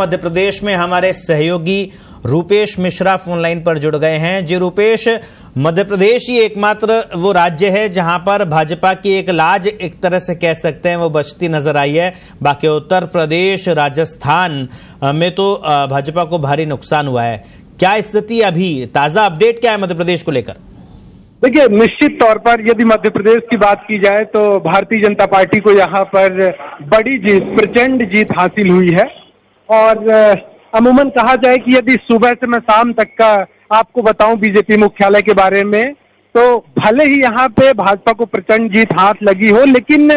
मध्य प्रदेश में हमारे सहयोगी रूपेश मिश्रा फोन लाइन पर जुड़ गए हैं। जी रूपेश, मध्य प्रदेश ही एकमात्र वो राज्य है जहां पर भाजपा की एक लाज एक तरह से कह सकते हैं वो बचती नजर आई है। बाकी उत्तर प्रदेश, राजस्थान में तो भाजपा को भारी नुकसान हुआ है। क्या स्थिति अभी, ताजा अपडेट क्या है मध्य प्रदेश को लेकर? देखिए, निश्चित तौर पर यदि मध्य प्रदेश की बात की जाए तो भारतीय जनता पार्टी को यहाँ पर बड़ी जीत, प्रचंड जीत हासिल हुई है। और अमूमन कहा जाए कि यदि सुबह से मैं शाम तक का आपको बताऊं बीजेपी मुख्यालय के बारे में, तो भले ही यहाँ पे भाजपा को प्रचंड जीत हाथ लगी हो, लेकिन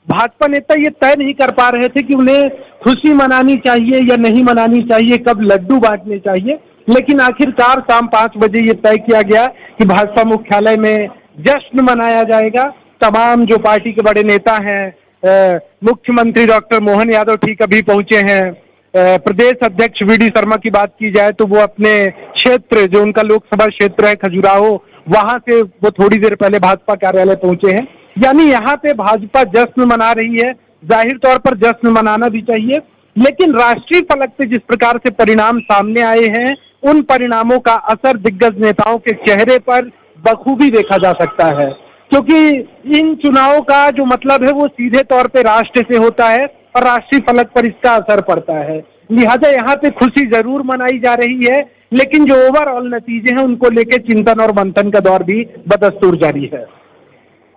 भाजपा नेता ये तय नहीं कर पा रहे थे कि उन्हें खुशी मनानी चाहिए या नहीं मनानी चाहिए, कब लड्डू बांटने चाहिए। लेकिन आखिरकार शाम 5 बजे ये तय किया गया कि भाजपा मुख्यालय में जश्न मनाया जाएगा। तमाम जो पार्टी के बड़े नेता हैं, मुख्यमंत्री डॉक्टर मोहन यादव ठीक अभी पहुंचे हैं। प्रदेश अध्यक्ष वी.डी. शर्मा की बात की जाए तो वो अपने क्षेत्र, जो उनका लोकसभा क्षेत्र है खजुराहो, वहां से वो थोड़ी देर पहले भाजपा कार्यालय पहुंचे हैं। यानी यहाँ पे भाजपा जश्न मना रही है। जाहिर तौर पर जश्न मनाना भी चाहिए, लेकिन राष्ट्रीय फलक पे जिस प्रकार से परिणाम सामने आए हैं, उन परिणामों का असर दिग्गज नेताओं के चेहरे पर बखूबी देखा जा सकता है। क्योंकि इन चुनावों का जो मतलब है वो सीधे तौर पे राष्ट्र से होता है और राष्ट्रीय फलक पर इसका असर पड़ता है। लिहाजा यहाँ पे खुशी जरूर मनाई जा रही है, लेकिन जो ओवरऑल नतीजे हैं उनको लेकर चिंतन और मंथन का दौर भी बदस्तूर जारी है।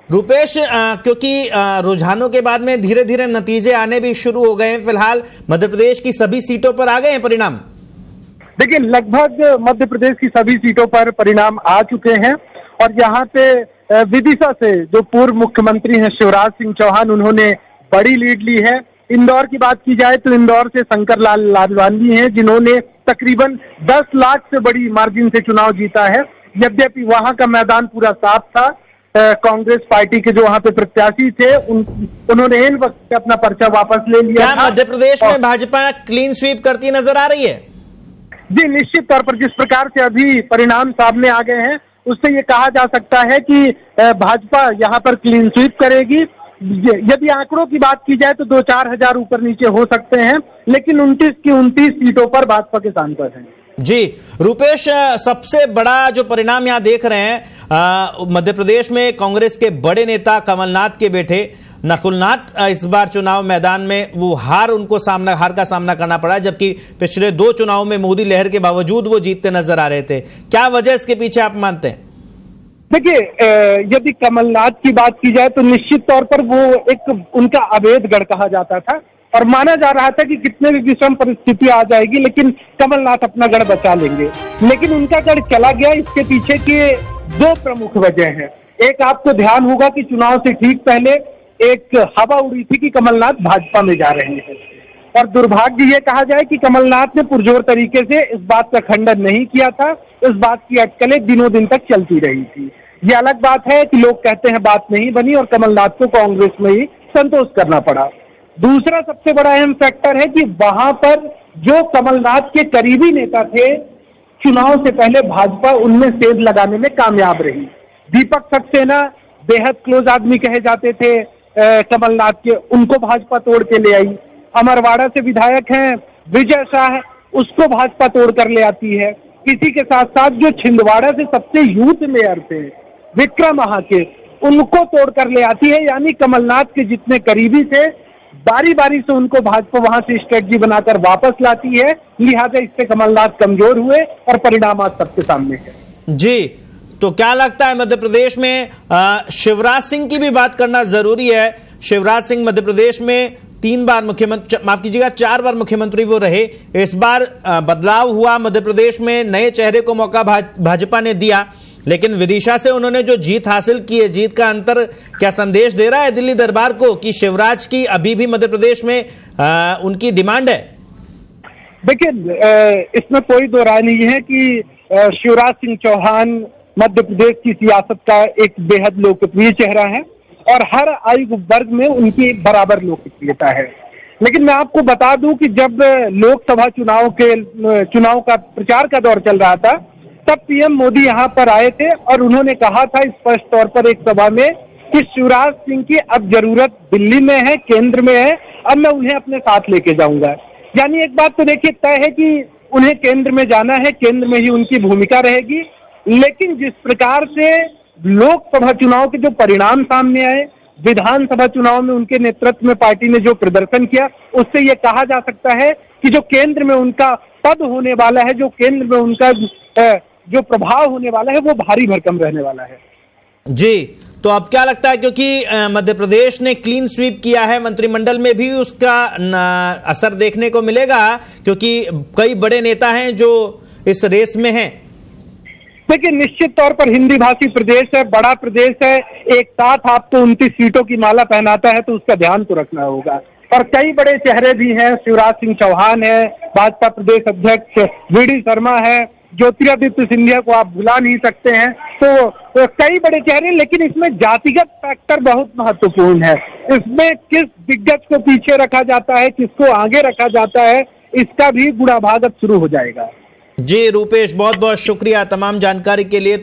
रूपेश, क्योंकि रुझानों के बाद में धीरे धीरे नतीजे आने भी शुरू हो गए हैं। फिलहाल मध्य प्रदेश की सभी सीटों पर आ गए हैं परिणाम? देखिए, लगभग मध्य प्रदेश की सभी सीटों पर परिणाम आ चुके हैं और यहाँ पे विदिशा से जो पूर्व मुख्यमंत्री हैं शिवराज सिंह चौहान, उन्होंने बड़ी लीड ली है। इंदौर की बात की जाए तो इंदौर से शंकर लाल लालवानी हैं, जिन्होंने तकरीबन 10 लाख से बड़ी मार्जिन से चुनाव जीता है। यद्यपि वहां का मैदान पूरा साफ था, कांग्रेस पार्टी के जो वहां पे प्रत्याशी थे उन्होंने इन वक्त अपना पर्चा वापस ले लिया। क्या मध्य प्रदेश में भाजपा क्लीन स्वीप करती नजर आ रही है? जी, निश्चित तौर पर जिस प्रकार से अभी परिणाम सामने आ गए हैं, उससे ये कहा जा सकता है कि भाजपा यहाँ पर क्लीन स्वीप करेगी। यदि आंकड़ों की बात की जाए तो 2-4 हजार ऊपर नीचे हो सकते हैं, लेकिन 29 की 29 सीटों पर भाजपा के सांसद हैं। जी रूपेश, सबसे बड़ा जो परिणाम यहाँ देख रहे हैं, मध्य प्रदेश में कांग्रेस के बड़े नेता कमलनाथ के बेटे नकुलनाथ इस बार चुनाव मैदान में वो हार का सामना करना पड़ा, जबकि पिछले 2 चुनाव में मोदी लहर के बावजूद वो जीतते नजर आ रहे थे। क्या वजह इसके पीछे आप मानते हैं? देखिए, यदि कमलनाथ की बात की जाए तो निश्चित तौर पर वो एक उनका अवैध गढ़ कहा जाता था और माना जा रहा था कि कितने भी विषम परिस्थिति आ जाएगी लेकिन कमलनाथ अपना गढ़ बचा लेंगे। लेकिन उनका गढ़ चला गया। इसके पीछे के 2 प्रमुख वजह हैं। एक, आपको ध्यान होगा कि चुनाव से ठीक पहले एक हवा उड़ी थी कि कमलनाथ भाजपा में जा रहे हैं, और दुर्भाग्य ये कहा जाए कि कमलनाथ ने पुरजोर तरीके से इस बात का खंडन नहीं किया था। इस बात की अटकलें दिनों दिन तक चलती रही थी। ये अलग बात है कि लोग कहते हैं बात नहीं बनी और कमलनाथ को कांग्रेस में ही संतोष करना पड़ा। दूसरा सबसे बड़ा अहम फैक्टर है कि वहां पर जो कमलनाथ के करीबी नेता थे, चुनाव से पहले भाजपा उनमें सेंध लगाने में कामयाब रही। दीपक सक्सेना बेहद क्लोज आदमी कहे जाते थे कमलनाथ के, उनको भाजपा तोड़ के ले आई। अमरवाड़ा से विधायक हैं विजय शाह, उसको भाजपा तोड़ कर ले आती है। इसी के साथ साथ जो छिंदवाड़ा से सबसे यूथ मेयर थे विक्रम महाके, उनको तोड़ कर ले आती है। यानी कमलनाथ के जितने करीबी थे, बारी बारी से उनको भाजपा वहां से स्ट्रेटजी बनाकर वापस लाती है। लिहाजा इससे कमलनाथ कमजोर हुए और परिणाम आज सबके सामने है। जी, तो क्या लगता है मध्य प्रदेश में शिवराज सिंह की भी बात करना जरूरी है? शिवराज सिंह मध्य प्रदेश में 3 बार मुख्यमंत्री, माफ कीजिएगा 4 बार मुख्यमंत्री वो रहे। इस बार बदलाव हुआ मध्य प्रदेश में, नए चेहरे को मौका भाजपा ने दिया, लेकिन विदिशा से उन्होंने जो जीत हासिल की है, जीत का अंतर क्या संदेश दे रहा है दिल्ली दरबार को कि शिवराज की अभी भी मध्य प्रदेश में उनकी डिमांड है? देखिए, इसमें कोई दो राय नहीं है कि शिवराज सिंह चौहान मध्य प्रदेश की सियासत का एक बेहद लोकप्रिय चेहरा है और हर आयु वर्ग में उनकी बराबर लोकप्रियता है। लेकिन मैं आपको बता दूं कि जब लोकसभा चुनाव का प्रचार का दौर चल रहा था, तब पीएम मोदी यहाँ पर आए थे और उन्होंने कहा था स्पष्ट तौर पर एक सभा में कि शिवराज सिंह की अब जरूरत दिल्ली में है, केंद्र में है, अब मैं उन्हें अपने साथ लेके जाऊंगा। यानी एक बात तो देखिए तय है कि उन्हें केंद्र में जाना है, केंद्र में ही उनकी भूमिका रहेगी। लेकिन जिस प्रकार से लोकसभा चुनाव के जो परिणाम सामने आए, विधानसभा चुनाव में उनके नेतृत्व में पार्टी ने जो प्रदर्शन किया, उससे यह कहा जा सकता है कि जो केंद्र में उनका पद होने वाला है, जो केंद्र में उनका जो प्रभाव होने वाला है, वो भारी भरकम रहने वाला है। जी, तो अब क्या लगता है, क्योंकि मध्य प्रदेश ने क्लीन स्वीप किया है, मंत्रिमंडल में भी उसका असर देखने को मिलेगा, क्योंकि कई बड़े नेता हैं जो इस रेस में हैं। देखिए, निश्चित तौर पर हिंदी भाषी प्रदेश है, बड़ा प्रदेश है, एक साथ आपको 29 सीटों की माला पहनाता है, तो उसका ध्यान तो रखना होगा। और कई बड़े चेहरे भी हैं, शिवराज सिंह चौहान है, भाजपा प्रदेश अध्यक्ष वीडी शर्मा है, ज्योतिरादित्य सिंधिया को आप भुला नहीं सकते हैं। तो कई बड़े चेहरे, लेकिन इसमें जातिगत फैक्टर बहुत महत्वपूर्ण है। इसमें किस दिग्गज को पीछे रखा जाता है, किसको आगे रखा जाता है, इसका भी गुणाभागत शुरू हो जाएगा। जी रूपेश, बहुत बहुत शुक्रिया तमाम जानकारी के लिए।